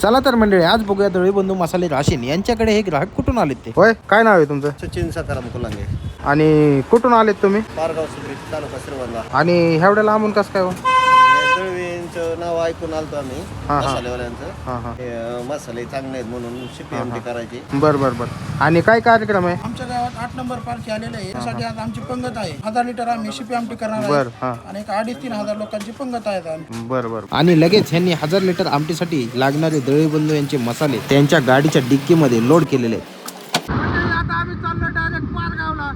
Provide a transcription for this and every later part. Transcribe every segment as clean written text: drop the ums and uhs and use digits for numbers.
चला तर मंडळी, आज बघूया दळवी बंधू मसाले राशीन यांच्याकडे हे ग्राहक कुठून आलेत ते. होय, काय नाव आहे तुमचं? सचिन सकाराम कुलांगे, आणि कुठून आलेत तुम्ही? पारगाव सुद्री, तालुका श्रीगोंदा. आणि एवढ्या लांबून कसं काय हो? दळवींचं नाव ऐकून आलतो आम्ही हा. मसालेवाल्यांचं. हा हा, हे मसाले चांगले आहेत म्हणून शिपीएमटी करायची. बर बर बर. आणि काय कार्यक्रम आहे? आमच्या गावात 8 नंबर पालखी आलेले आहे. त्यासाठी आज आमची पंगत आहे. 1000 लिटर आम्ही शिपी आमटी करणार बर. आहे हा, आणि 2,500-3 हजार लोकांची पंगत आहे आमची. बर बर. आणि लगेच ह्यांनी 1000 लिटर आमटीसाठी लागणारे दळवी बंधू यांचे मसाले त्यांच्या गाडीच्या डिक्कीमध्ये लोड केलेले आहेत. आता आम्ही चाललो डायरेक्ट पारगावला.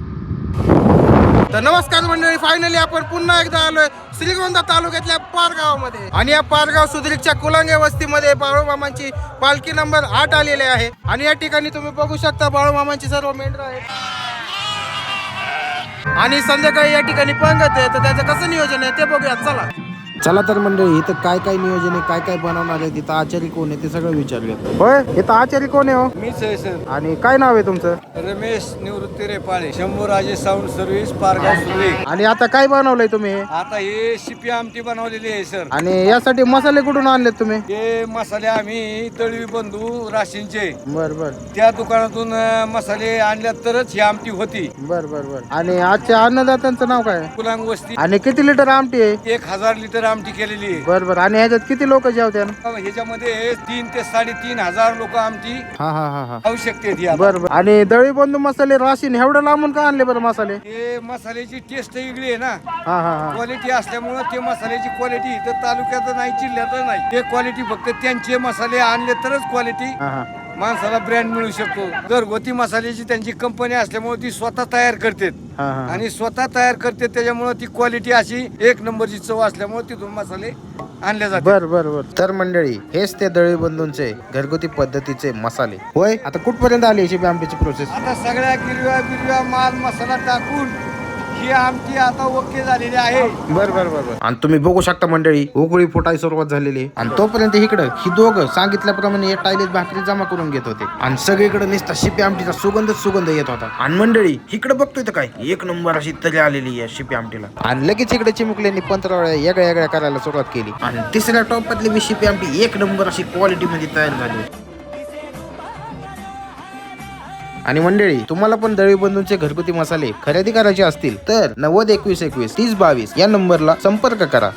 तर नमस्कार मंडळी, फायनली आपण पुन्हा एकदा आलोय श्रीगोंदा तालुक्यातल्या पारगावमध्ये. आणि या पारगाव सुद्रीकच्या कुलांगे वस्तीमध्ये बाळूमामांची पालखी नंबर 8 आलेले आहे. आणि या ठिकाणी तुम्ही बघू शकता बाळूमामांची सर्व मेंढरं आहेत. आणि संध्याकाळी या ठिकाणी पंगत आहे, तर त्याचं कसं नियोजन आहे ते बघूया. चला चला तर मंडळी, इथं काय काय नियोजन आहे, काय काय बनवणार आहे, तिथं आचारी कोण आहे ते सगळं विचारूया. होय, इथं आचारी कोण आहे हो? मीच आहे सर, आणि काय नाव आहे तुमचं? रमेश निवृत्ती रेपाळे, शंभूराजे साऊंड सर्व्हिस, पारगाव सुद्री. आणि आता काय बनवलंय तुम्ही? आता हे शिपी आमटी बनवलेली आहे सर. आणि यासाठी मसाले कुठून आणलेत तुम्ही? हे मसाले आम्ही दळवी बंधू राशींचे बर बर त्या दुकानातून मसाले आणल्या तरच ही आमटी होती. बर बर बर. आणि आजच्या अन्नदात्यांचं नाव काय? कुलांग वस्ती. आणि किती लिटर आमटी आहे? 1000 लिटर आमटी केलेली आहे. बर बर. आणि ह्याच्यात किती लोक जेवते? ह्याच्यामध्ये 3 ते 3.5 हजार लोक आमची हा हा हा हा, खाऊ शकते. बर बर. आणि दळवी बंधू मसाले राशीन एवढं लांबून का आणले बरं मसाले? हे मसाल्याची टेस्ट वेगळी आहे ना, हा हा हा, क्वालिटी असल्यामुळे ते मसाल्याची क्वालिटी इथं तालुक्यात नाही, जिल्ह्यात नाही. ते क्वालिटी फक्त त्यांचे मसाले आणले तरच क्वालिटी हा हा, माणसाला ब्रँड मिळू शकतो. घरगुती मसाल्याची त्यांची कंपनी असल्यामुळे ती स्वतः तयार करते हा हा. आणि स्वतः तयार करते, त्याच्यामुळे ती क्वालिटी अशी 1 नंबरची चव असल्यामुळे तिथून मसाले आणले जातात. बर बर बर. तर मंडळी, हेच ते दळवी बंधूंचे घरगुती पद्धतीचे मसाले. होय, आता कुठपर्यंत आली शिपी आमटीची प्रोसेस? आता सगळ्या गिरव्या माल मसाला टाकून ही आमटी आता ओके झालेली आहे. बर बर बर बर. आणि तुम्ही बघू शकता मंडळी, उकळी फुटायला सुरुवात झालेली आहे. आणि तोपर्यंत इकडं ही दोघं सांगितल्याप्रमाणे या टायलीत भाकरी जमा करून घेत होते. आणि सगळीकडे नुसता शिपी आमटीचा सुगंध येत होता. आणि मंडळी इकडे बघतोय तर काय 1 नंबर अशी तरी आलेली आहे शिपी आमटीला. आणि लगेच इकडे चिमुकल्यांनी 15 वेळा वेगळ्या करायला सुरुवात केली. आणि तिसऱ्या टॉपातली मी शिपी आमटी 1 नंबर अशी क्वालिटी मध्ये तयार झाली. आणि मंडळी, तुम्हाला पण दळवी बंधूंचे घरगुती मसाले खरेदी करायचे असतील तर 90 21 21 30 22 या नंबरला संपर्क करा.